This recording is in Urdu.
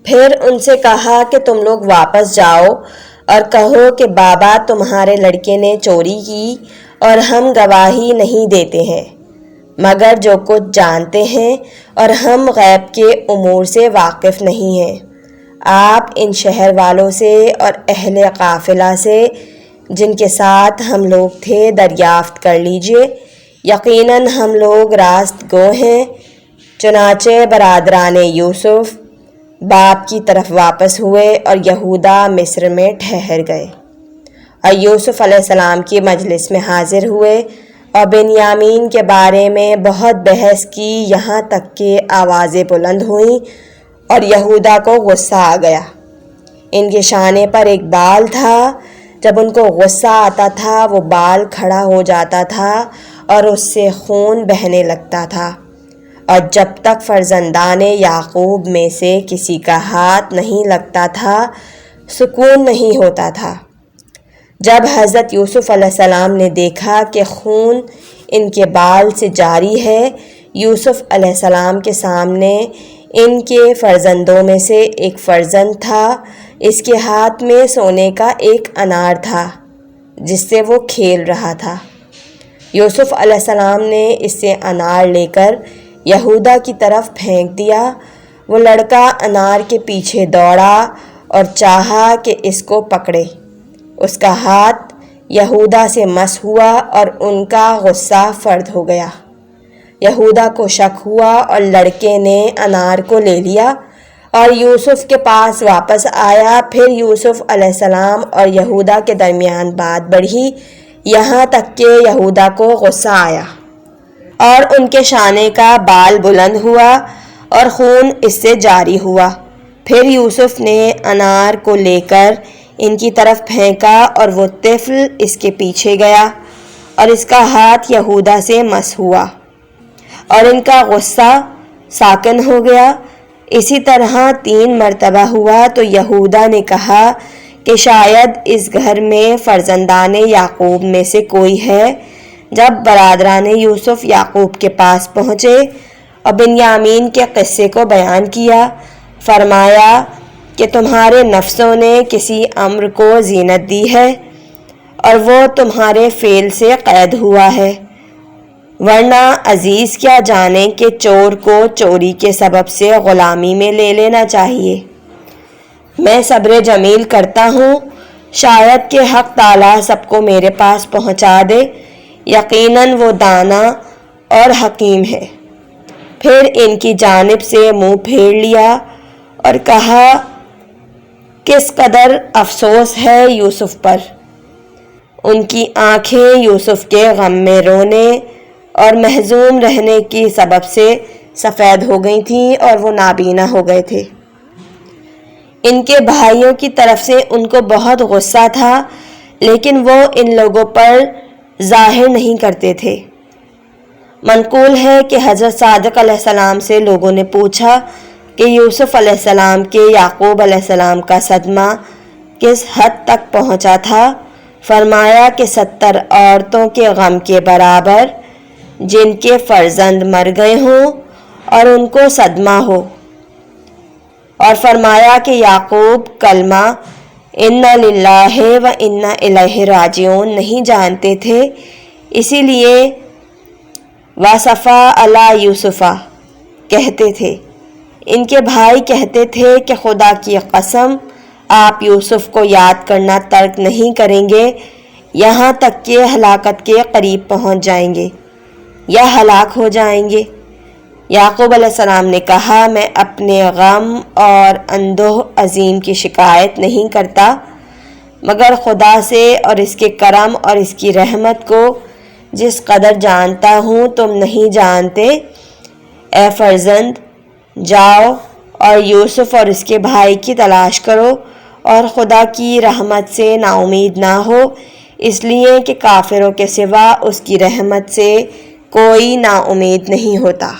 پھر ان سے کہا کہ تم لوگ واپس جاؤ اور کہو کہ بابا تمہارے لڑکے نے چوری کی اور ہم گواہی نہیں دیتے ہیں مگر جو کچھ جانتے ہیں اور ہم غیب کے امور سے واقف نہیں ہیں۔ آپ ان شہر والوں سے اور اہل قافلہ سے جن کے ساتھ ہم لوگ تھے دریافت کر لیجئے، یقیناً ہم لوگ راست گو ہیں۔ چنانچہ برادران یوسف باپ کی طرف واپس ہوئے اور یہودا مصر میں ٹھہر گئے اور یوسف علیہ السلام کی مجلس میں حاضر ہوئے اور بنیامین کے بارے میں بہت بحث کی، یہاں تک کہ آوازیں بلند ہوئیں اور یہودا کو غصہ آ گیا۔ ان کے شانے پر ایک بال تھا، جب ان کو غصہ آتا تھا وہ بال کھڑا ہو جاتا تھا اور اس سے خون بہنے لگتا تھا، اور جب تک فرزندان یعقوب میں سے کسی کا ہاتھ نہیں لگتا تھا سکون نہیں ہوتا تھا۔ جب حضرت یوسف علیہ السلام نے دیکھا کہ خون ان کے بال سے جاری ہے، یوسف علیہ السلام کے سامنے ان کے فرزندوں میں سے ایک فرزند تھا، اس کے ہاتھ میں سونے کا ایک انار تھا جس سے وہ کھیل رہا تھا۔ یوسف علیہ السلام نے اس سے انار لے کر یہودا کی طرف پھینک دیا۔ وہ لڑکا انار کے پیچھے دوڑا اور چاہا کہ اس کو پکڑے، اس کا ہاتھ یہودا سے مس ہوا اور ان کا غصہ فرد ہو گیا۔ یہودا کو شک ہوا اور لڑکے نے انار کو لے لیا اور یوسف کے پاس واپس آیا۔ پھر یوسف علیہ السلام اور یہودا کے درمیان بات بڑھی، یہاں تک کہ یہودا کو غصہ آیا اور ان کے شانے کا بال بلند ہوا اور خون اس سے جاری ہوا۔ پھر یوسف نے انار کو لے کر ان کی طرف پھینکا اور وہ طفل اس کے پیچھے گیا اور اس کا ہاتھ یہودا سے مس ہوا اور ان کا غصہ ساکن ہو گیا۔ اسی طرح 3 مرتبہ ہوا تو یہودا نے کہا کہ شاید اس گھر میں فرزندان یعقوب میں سے کوئی ہے۔ جب برادران یوسف یعقوب کے پاس پہنچے اور بنیامین کے قصے کو بیان کیا، فرمایا کہ تمہارے نفسوں نے کسی امر کو زینت دی ہے اور وہ تمہارے فعل سے قید ہوا ہے، ورنہ عزیز کیا جانے کہ چور کو چوری کے سبب سے غلامی میں لے لینا چاہیے۔ میں صبر جمیل کرتا ہوں، شاید کہ حق تعالیٰ سب کو میرے پاس پہنچا دے، یقیناً وہ دانا اور حکیم ہے۔ پھر ان کی جانب سے منہ پھیر لیا اور کہا کس قدر افسوس ہے یوسف پر۔ ان کی آنکھیں یوسف کے غم میں رونے اور محزون رہنے کی سبب سے سفید ہو گئی تھیں اور وہ نابینا ہو گئے تھے۔ ان کے بھائیوں کی طرف سے ان کو بہت غصہ تھا، لیکن وہ ان لوگوں پر ظاہر نہیں کرتے تھے۔ منقول ہے کہ حضرت صادق علیہ السلام سے لوگوں نے پوچھا کہ یوسف علیہ السلام کے یعقوب علیہ السلام کا صدمہ کس حد تک پہنچا تھا؟ فرمایا کہ 70 عورتوں کے غم کے برابر جن کے فرزند مر گئے ہوں اور ان کو صدمہ ہو۔ اور فرمایا کہ یعقوب کلمہ اِنَّ لِلَّهِ وَإِنَّ إِلَيْهِ راجعون نہیں جانتے تھے، اسی لیے وَأَسَفَا عَلَى يُوسُفَ کہتے تھے۔ ان کے بھائی کہتے تھے کہ خدا کی قسم آپ یوسف کو یاد کرنا ترک نہیں کریں گے یہاں تک کہ ہلاکت کے قریب پہنچ جائیں گے یا ہلاک ہو جائیں گے۔ یعقوب علیہ السلام نے کہا میں اپنے غم اور اندوہ عظیم کی شکایت نہیں کرتا مگر خدا سے اور اس کے کرم اور اس کی رحمت کو جس قدر جانتا ہوں تم نہیں جانتے۔ اے فرزند جاؤ اور یوسف اور اس کے بھائی کی تلاش کرو اور خدا کی رحمت سے نا امید نہ ہو، اس لیے کہ کافروں کے سوا اس کی رحمت سے کوئی نا امید نہیں ہوتا۔